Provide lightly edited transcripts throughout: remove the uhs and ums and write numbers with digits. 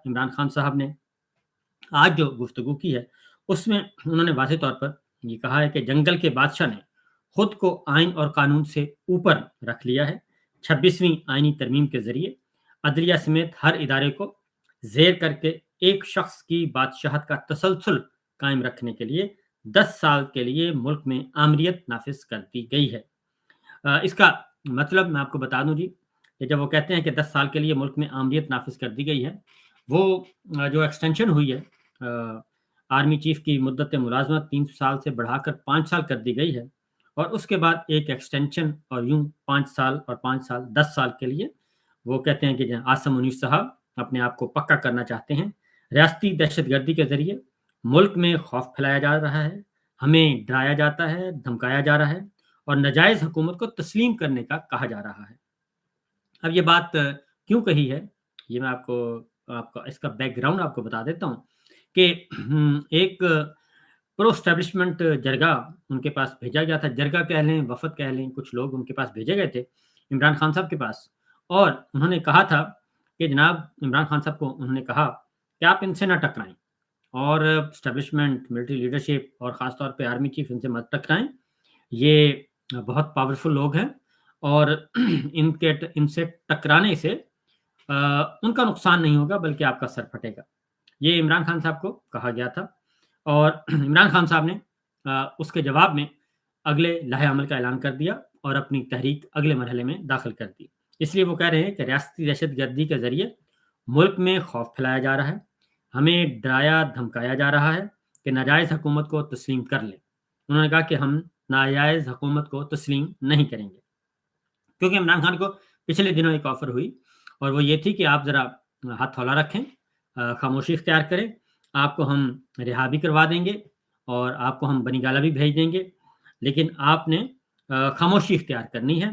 عمران خان صاحب نے آج جو گفتگو کی ہے اس میں انہوں نے واضح طور پر یہ کہا ہے کہ جنگل کے بادشاہ نے خود کو آئین اور قانون سے اوپر رکھ لیا ہے۔ 26ویں آئینی ترمیم کے ذریعے عدلیہ سمیت ہر ادارے کو زیر کر کے ایک شخص کی بادشاہت کا تسلسل قائم رکھنے کے لیے 10 سال کے لیے ملک میں آمریت نافذ کر دی گئی ہے۔ اس کا مطلب میں آپ کو بتا دوں جی کہ جب وہ کہتے ہیں کہ 10 سال کے لیے ملک میں آمریت نافذ کر دی گئی ہے، وہ جو ایکسٹینشن ہوئی ہے آرمی چیف کی مدت ملازمت 3 سال سے بڑھا کر 5 سال کر دی گئی ہے، اور اس کے بعد ایک ایکسٹینشن اور یوں 5 سال اور 5 سال 10 سال کے لیے وہ کہتے ہیں کہ عاصم منیر صاحب اپنے آپ کو پکا کرنا چاہتے ہیں۔ ریاستی دہشت گردی کے ذریعے ملک میں خوف پھیلایا جا رہا ہے، ہمیں ڈرایا جاتا ہے، دھمکایا جا رہا ہے اور ناجائز حکومت کو تسلیم کرنے کا کہا جا رہا ہے۔ اب یہ بات کیوں کہی ہے، یہ میں آپ کو اس کا بیک گراؤنڈ آپ کو بتا دیتا ہوں کہ ایک پرو اسٹیبلشمنٹ جرگہ ان کے پاس بھیجا گیا تھا، جرگہ کہہ لیں، وفد کہہ لیں، کچھ لوگ ان کے پاس بھیجے گئے تھے عمران خان صاحب کے پاس، اور انہوں نے کہا تھا کہ جناب عمران خان صاحب کو انہوں نے کہا کہ آپ ان سے نہ ٹکرائیں، اور اسٹیبلشمنٹ، ملٹری لیڈرشپ اور خاص طور پہ آرمی چیف ان سے مت ٹکرائیں، یہ بہت پاورفل لوگ ہیں اور ان سے ٹکرانے سے ان کا نقصان نہیں ہوگا بلکہ آپ کا سر پھٹے گا، یہ عمران خان صاحب کو کہا گیا تھا۔ اور عمران خان صاحب نے اس کے جواب میں اگلے لائحہ عمل کا اعلان کر دیا اور اپنی تحریک اگلے مرحلے میں داخل کر دی۔ اس لیے وہ کہہ رہے ہیں کہ ریاستی دہشت گردی کے ذریعے ملک میں خوف پھیلایا جا رہا ہے، ہمیں ڈرایا دھمکایا جا رہا ہے کہ ناجائز حکومت کو تسلیم کر لیں۔ انہوں نے کہا کہ ہم ناجائز حکومت کو تسلیم نہیں کریں گے، کیونکہ عمران خان کو پچھلے دنوں ایک آفر ہوئی اور وہ یہ تھی کہ آپ ذرا ہاتھ ہولہ رکھیں، خاموشی اختیار کریں، آپ کو ہم رہا بھی کروا دیں گے اور آپ کو ہم بنی گالہ بھی بھیج دیں گے، لیکن آپ نے خاموشی اختیار کرنی ہے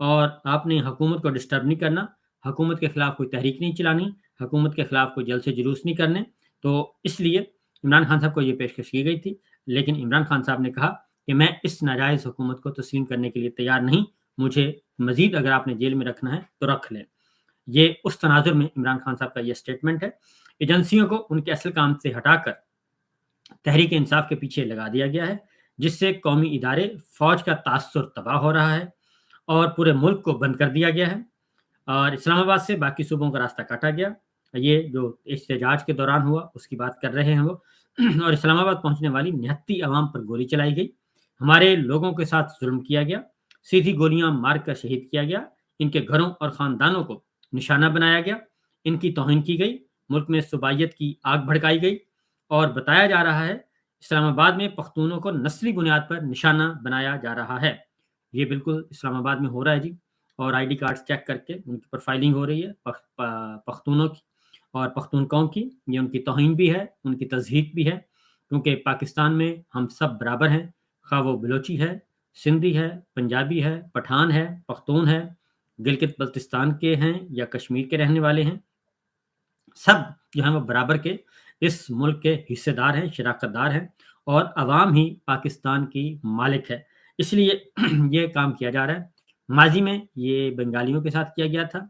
اور آپ نے حکومت کو ڈسٹرب نہیں کرنا، حکومت کے خلاف کوئی تحریک نہیں چلانی، حکومت کے خلاف کوئی جلسے جلوس نہیں کرنے۔ تو اس لیے عمران خان صاحب کو یہ پیشکش کی گئی تھی، لیکن عمران خان صاحب نے کہا کہ میں اس ناجائز حکومت کو تسلیم کرنے کے لیے تیار نہیں، مجھے مزید اگر آپ نے جیل میں رکھنا ہے تو رکھ لیں۔ یہ اس تناظر میں عمران خان صاحب کا یہ سٹیٹمنٹ ہے۔ ایجنسیوں کو ان کے اصل کام سے ہٹا کر تحریک انصاف کے پیچھے لگا دیا گیا ہے، جس سے قومی ادارے، فوج کا تاثر تباہ ہو رہا ہے اور پورے ملک کو بند کر دیا گیا ہے، اور اسلام آباد سے باقی صوبوں کا راستہ کاٹا گیا۔ یہ جو احتجاج کے دوران ہوا اس کی بات کر رہے ہیں وہ، اور اسلام آباد پہنچنے والی 79 عوام پر گولی چلائی گئی، ہمارے لوگوں کے ساتھ ظلم کیا گیا، سیدھی گولیاں مار کر شہید کیا گیا، ان کے گھروں اور خاندانوں کو نشانہ بنایا گیا، ان کی توہین کی گئی، ملک میں صوبائیت کی آگ بھڑکائی گئی، اور بتایا جا رہا ہے اسلام آباد میں پختونوں کو نسلی بنیاد پر نشانہ بنایا جا رہا ہے۔ یہ بالکل اسلام آباد میں ہو رہا ہے جی، اور آئی ڈی کارڈ چیک کر کے ان کی پروفائلنگ ہو رہی ہے پختونوں کی اور پختون قوم کی، یہ ان کی توہین بھی ہے، ان کی تضحیک بھی ہے، کیونکہ پاکستان میں ہم سب برابر ہیں، خواہ وہ بلوچی ہے، سندھی ہے، پنجابی ہے، پٹھان ہے، پختون ہے، گلگت بلتستان کے ہیں یا کشمیر کے رہنے والے ہیں، سب جو ہیں وہ برابر کے اس ملک کے حصے دار ہیں، شراکت دار ہیں، اور عوام ہی پاکستان کی مالک ہے۔ اس لیے یہ کام کیا جا رہا ہے۔ ماضی میں یہ بنگالیوں کے ساتھ کیا گیا تھا،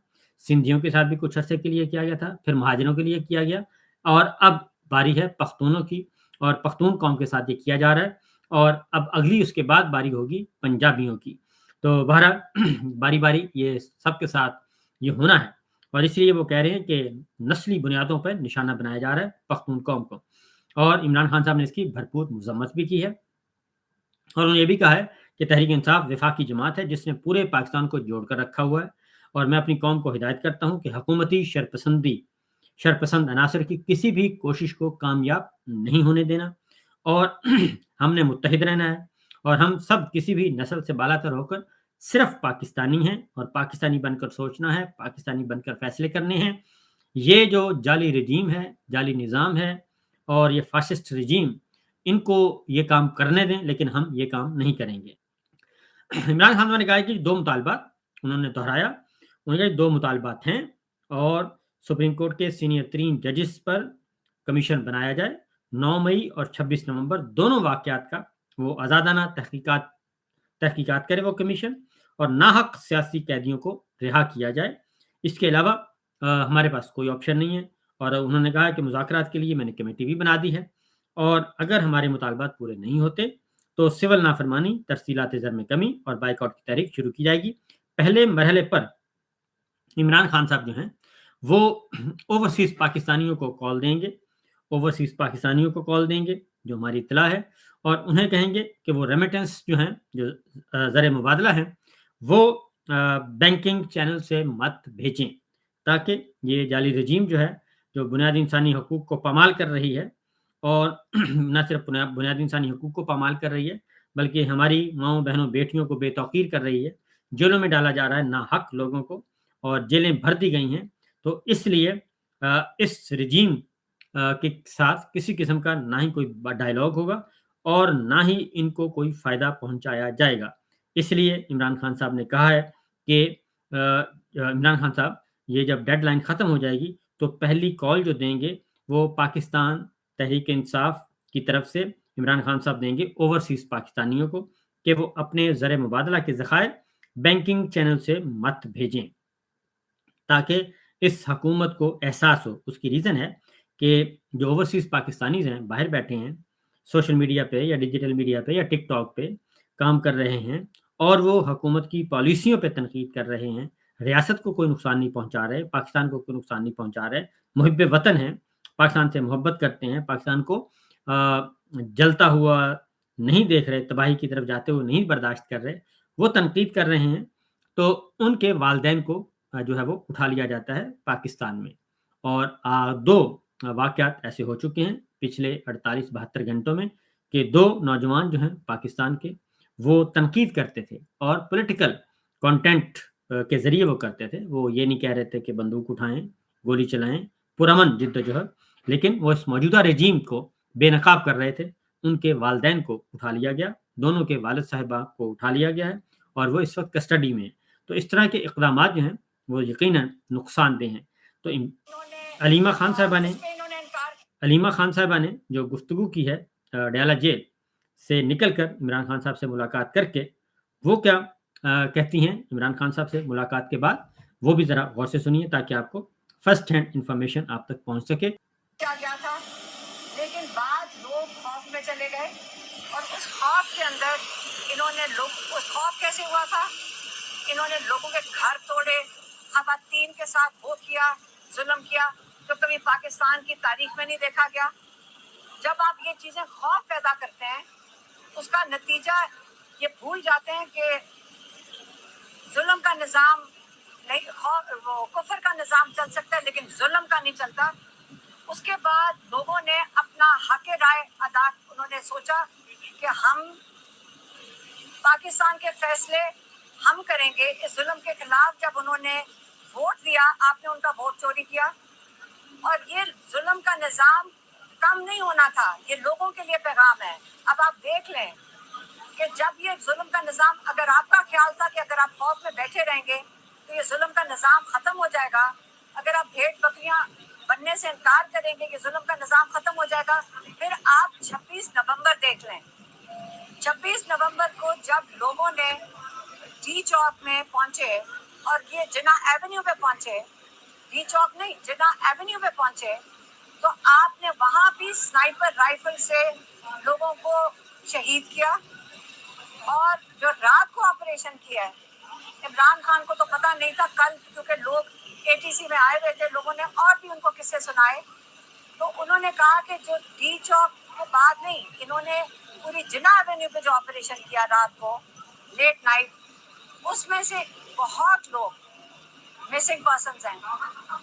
سندھیوں کے ساتھ بھی کچھ عرصے کے لیے کیا گیا تھا، پھر مہاجروں کے لیے کیا گیا، اور اب باری ہے پختونوں کی، اور پختون قوم کے ساتھ یہ کیا جا رہا ہے، اور اب اگلی اس کے بعد باری ہوگی پنجابیوں کی۔ تو بہرحال باری باری یہ سب کے ساتھ یہ ہونا ہے، اور اس لیے وہ کہہ رہے ہیں کہ نسلی بنیادوں پر نشانہ بنایا جا رہا ہے پختون قوم کو، اور عمران خان صاحب نے اس کی بھرپور مذمت بھی کی ہے، اور انہوں نے یہ بھی کہا ہے کہ تحریک انصاف وفاقی جماعت ہے جس نے پورے پاکستان کو جوڑ کر رکھا ہوا ہے، اور میں اپنی قوم کو ہدایت کرتا ہوں کہ حکومتی شرپسند عناصر کی کسی بھی کوشش کو کامیاب نہیں ہونے دینا، اور ہم نے متحد رہنا ہے، اور ہم سب کسی بھی نسل سے بالا تر ہو کر صرف پاکستانی ہیں، اور پاکستانی بن کر سوچنا ہے، پاکستانی بن کر فیصلے کرنے ہیں۔ یہ جو جعلی رجیم ہے، جعلی نظام ہے، اور یہ فاشسٹ رجیم، ان کو یہ کام کرنے دیں، لیکن ہم یہ کام نہیں کریں گے۔ عمران خان نے کہا کہ 2 مطالبات انہوں نے دہرایا، انہوں نے کہا 2 مطالبات ہیں، اور سپریم کورٹ کے سینئر ترین ججز پر کمیشن بنایا جائے، 9 مئی اور 26 نومبر دونوں واقعات کا وہ آزادانہ تحقیقات کرے وہ کمیشن، اور ناحق سیاسی قیدیوں کو رہا کیا جائے۔ اس کے علاوہ ہمارے پاس کوئی آپشن نہیں ہے، اور انہوں نے کہا کہ مذاکرات کے لیے میں نے کمیٹی بھی بنا دی ہے اور اگر ہمارے مطالبات پورے نہیں ہوتے تو سول نافرمانی، ترسیلات زر میں کمی اور بائیکاٹ کی تحریک شروع کی جائے گی۔ پہلے مرحلے پر عمران خان صاحب جو ہیں وہ اوورسیز پاکستانیوں کو کال دیں گے، اوورسیز پاکستانیوں کو کال دیں گے جو ہماری اطلاع ہے، اور انہیں کہیں گے کہ وہ ریمیٹنس جو ہیں، جو زر مبادلہ ہیں، وہ بینکنگ چینل سے مت بھیجیں، تاکہ یہ جعلی رجیم جو ہے، جو بنیادی انسانی حقوق کو پامال کر رہی ہے، اور نہ صرف بنیادی انسانی حقوق کو پامال کر رہی ہے بلکہ ہماری ماؤں بہنوں بیٹیوں کو بے توقیر کر رہی ہے، جیلوں میں ڈالا جا رہا ہے ناحق لوگوں کو، اور جیلیں بھر دی گئی ہیں۔ تو اس لیے اس رجیم کے ساتھ کسی قسم کا نہ ہی کوئی ڈائلاگ ہوگا اور نہ ہی ان کو کوئی فائدہ پہنچایا جائے گا۔ اس لیے عمران خان صاحب نے کہا ہے کہ عمران خان صاحب یہ جب ڈیڈ لائن ختم ہو جائے گی تو پہلی کال جو دیں گے وہ پاکستان تحریک انصاف کی طرف سے عمران خان صاحب دیں گے اوورسیز پاکستانیوں کو کہ وہ اپنے زر مبادلہ کے ذخائر بینکنگ چینل سے مت بھیجیں، تاکہ اس حکومت کو احساس ہو۔ اس کی ریزن ہے کہ جو اوورسیز پاکستانیز ہیں، باہر بیٹھے ہیں، سوشل میڈیا پہ یا ڈیجیٹل میڈیا پہ یا ٹک ٹاک پہ کام کر رہے ہیں اور وہ حکومت کی پالیسیوں پہ تنقید کر رہے ہیں، ریاست کو کوئی نقصان نہیں پہنچا رہے، پاکستان کو کوئی نقصان نہیں پہنچا رہے، محب وطن ہیں، پاکستان سے محبت کرتے ہیں، پاکستان کو جلتا ہوا نہیں دیکھ رہے، تباہی کی طرف جاتے ہوئے نہیں برداشت کر رہے، وہ تنقید کر رہے ہیں، تو ان کے والدین کو جو ہے وہ اٹھا لیا جاتا ہے پاکستان میں۔ اور دو واقعات ایسے ہو چکے ہیں پچھلے 48-72 گھنٹوں میں کہ دو نوجوان جو ہیں پاکستان کے، وہ تنقید کرتے تھے اور پولیٹیکل کانٹینٹ کے ذریعے وہ کرتے تھے، وہ یہ نہیں کہہ رہے تھے کہ بندوق اٹھائیں، گولی چلائیں، پرامن جدوجہد، لیکن وہ اس موجودہ رجیم کو بے نقاب کر رہے تھے۔ ان کے والدین کو اٹھا لیا گیا، دونوں کے والد صاحبہ کو اٹھا لیا گیا ہے اور وہ اس وقت کسٹڈی میں ہیں۔ تو اس طرح کے اقدامات جو ہیں وہ یقیناً نقصان دہ ہیں۔ تو علیمہ خان صاحبہ نے جو گفتگو کی ہے ڈیالہ جیل سے نکل کر عمران خان صاحب سے ملاقات کر کے، وہ کیا کہتی ہیں عمران خان صاحب سے ملاقات کے بعد، وہ بھی ذرا غور سے سنیے تاکہ آپ کو فرسٹ ہینڈ انفارمیشن آپ تک پہنچ سکے۔ کیا گیا تھا، لیکن بعد لوگ خوف میں چلے گئے اور اس خوف کے اندر انہوں نے اس خوف کیسے ہوا تھا؟ انہوں نے لوگوں کے گھر توڑے، خواتین کے ساتھ وہ کیا، ظلم کیا جو کبھی پاکستان کی تاریخ میں نہیں دیکھا گیا۔ جب آپ یہ چیزیں خوف پیدا کرتے ہیں، اس کا نتیجہ یہ بھول جاتے ہیں کہ ظلم کا نظام نہیں، وہ کفر کا نظام چل سکتا ہے لیکن ظلم کا نہیں چلتا۔ اس کے بعد لوگوں نے اپنا حق رائے ادا، انہوں نے سوچا کہ ہم پاکستان کے فیصلے ہم کریں گے اس ظلم کے خلاف۔ جب انہوں نے ووٹ دیا، آپ نے ان کا ووٹ چوری کیا، اور یہ ظلم کا نظام کم نہیں ہونا تھا، یہ لوگوں کے لیے پیغام ہے۔ اب آپ دیکھ لیں کہ جب یہ ظلم کا نظام، اگر آپ کا خیال تھا کہ اگر آپ خوف میں بیٹھے رہیں گے تو یہ ظلم کا نظام ختم ہو جائے گا، اگر آپ بھیڑ بکریاں بننے سے انکار کریں گے کہ ظلم کا نظام ختم ہو جائے گا، پھر آپ 26 نومبر دیکھ لیں۔ 26 نومبر کو جب لوگوں نے ڈی چوک میں پہنچے اور یہ جناح ایونیو پہ پہنچے، ڈی چوک نہیں، جناح ایونیو پہ پہنچے، تو آپ نے وہاں بھی سنائپر رائفل سے لوگوں کو شہید کیا۔ اور جو رات کو آپریشن کیا ہے، عمران خان کو تو پتہ نہیں تھا، کل کیونکہ لوگ ATC میں آئے ہوئے تھے، لوگوں نے اور بھی ان کو قصے سنائے، تو انہوں نے کہا کہ جو ڈی چوک کے بعد نہیں، انہوں نے پوری جناح ایونیو پہ جو آپریشن کیا رات کو لیٹ نائٹ، اس میں سے بہت لوگ مسنگ پرسنز ہیں،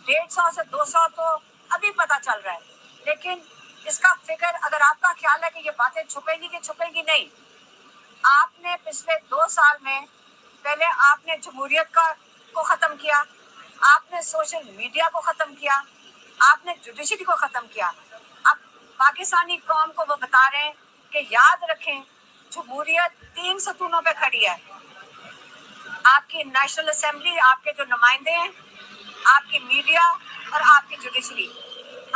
150 سے 200 تو ابھی پتہ چل رہا ہے، لیکن اس کا فکر، اگر آپ کا خیال ہے کہ یہ باتیں چھپیں گی کہ چھپیں گی، نہیں۔ آپ نے پچھلے 2 سال میں، پہلے آپ نے جمہوریت کو ختم کیا، آپ نے سوشل میڈیا کو ختم کیا، آپ نے جوڈیشری کو ختم کیا۔ اب پاکستانی قوم کو وہ بتا رہے ہیں کہ یاد رکھیں جمہوریت 3 ستونوں پہ کھڑی ہے، آپ کی نیشنل اسمبلی، آپ کے جو نمائندے ہیں، آپ کی میڈیا اور آپ کی جوڈیشری۔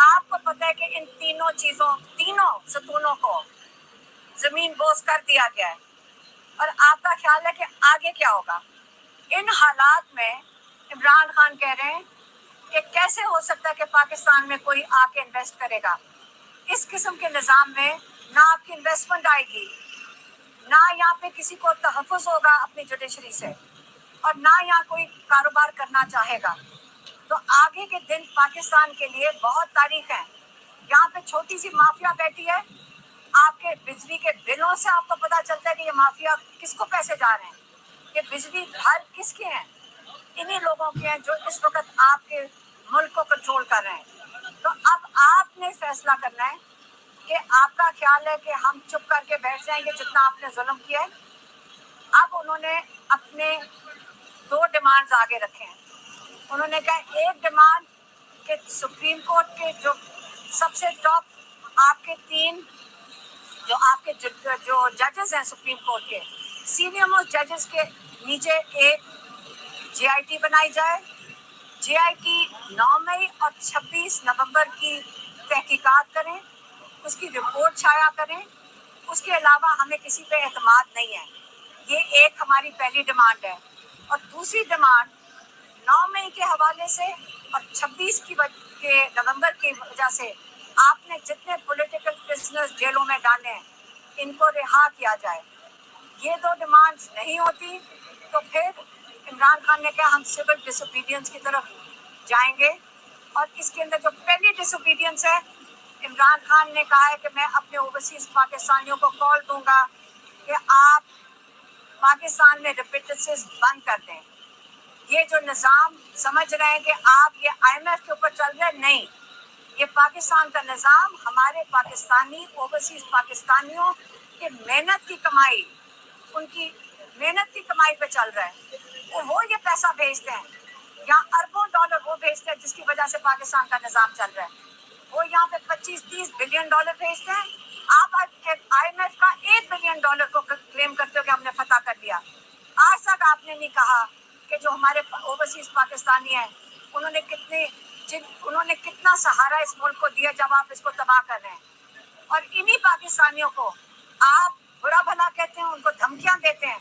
آپ کو پتہ ہے کہ ان تینوں ستونوں کو زمین بوس کر دیا گیا ہے، اور آپ کا خیال ہے کہ آگے کیا ہوگا؟ ان حالات میں عمران خان کہہ رہے ہیں کہ کیسے ہو سکتا ہے کہ پاکستان میں کوئی آ کے انویسٹ کرے گا. اس قسم کے نظام میں نہ آپ کی انویسٹمنٹ آئے گی، نہ یہاں پہ کسی کو تحفظ ہوگا اپنی جوڈیشری سے، اور نہ یہاں کوئی کاروبار کرنا چاہے گا. تو آگے کے دن پاکستان کے لیے بہت تاریخ ہیں. یہاں پہ چھوٹی سی مافیا بیٹھی ہے، آپ کے بجلی کے بلوں سے آپ کو پتا چلتا ہے کہ یہ مافیا کس کو پیسے جا رہے ہیں، یہ بجلی گھر کس کے ہیں، انہی لوگوں کے ہیں جو اس وقت آپ کے ملک کو کنٹرول کر رہے ہیں. تو اب آپ نے فیصلہ کرنا ہے کہ آپ کا خیال ہے کہ ہم چپ کر کے بیٹھ جائیں گے جتنا آپ نے ظلم کیا ہے. اب انہوں نے اپنے 2 ڈیمانڈز آگے رکھے ہیں. انہوں نے کہا ایک ڈیمانڈ کہ سپریم کورٹ کے جو سب سے ٹاپ آپ کے 3 جو آپ کے جو ججز ہیں سپریم کورٹ کے سینئر موسٹ ججز کے نیچے ایک جے آئی ٹی بنائی جائے. جے آئی ٹی 9 مئی اور 26 نومبر کی تحقیقات کریں، اس کی رپورٹ شائع کریں. اس کے علاوہ ہمیں کسی پہ اعتماد نہیں ہے. یہ ایک ہماری پہلی ڈیمانڈ ہے. اور دوسری ڈیمانڈ 9 مئی کے حوالے سے اور 26 کے نومبر کی وجہ سے آپ نے جتنے پولیٹیکل پرزنرز جیلوں میں ڈالے ہیں ان کو رہا کیا جائے. یہ 2 ڈیمانڈز نہیں ہوتی تو پھر عمران خان نے کہا ہم سول ڈس اوبیڈینس کی طرف جائیں گے. اور اس کے اندر جو پہلی ڈس اوبیڈینس ہے، عمران خان نے کہا ہے کہ میں اپنے اوورسیز پاکستانیوں کو کال دوں گا کہ آپ پاکستان میں ریمیٹنسز بند کر دیں. یہ جو نظام سمجھ رہے ہیں کہ آپ یہ آئی ایم ایف کے اوپر چل رہے ہیں، نہیں، یہ پاکستان کا نظام ہمارے پاکستانی اوورسیز پاکستانیوں کے محنت کی کمائی، ان کی محنت کی کمائی پہ چل رہا ہے. وہ یہ پیسہ بھیجتے ہیں، یہاں اربوں ڈالر وہ بھیجتے ہیں جس کی وجہ سے پاکستان کا نظام چل رہا ہے. وہ یہاں پہ 25-30 بلین ڈالر بھیجتے ہیں. آپ آئی ایم ایف کا $1 بلین کو کلیم کرتے ہو کہ ہم نے فتح کر لیا. آج تک آپ نے نہیں کہا کہ جو ہمارے اوورسیز پاکستانی ہیں انہوں نے کتنا سہارا اس ملک کو دیا جب آپ اس کو تباہ کر رہے ہیں. اور انہی پاکستانیوں کو آپ برا بھلا کہتے ہیں، ان کو دھمکیاں دیتے ہیں.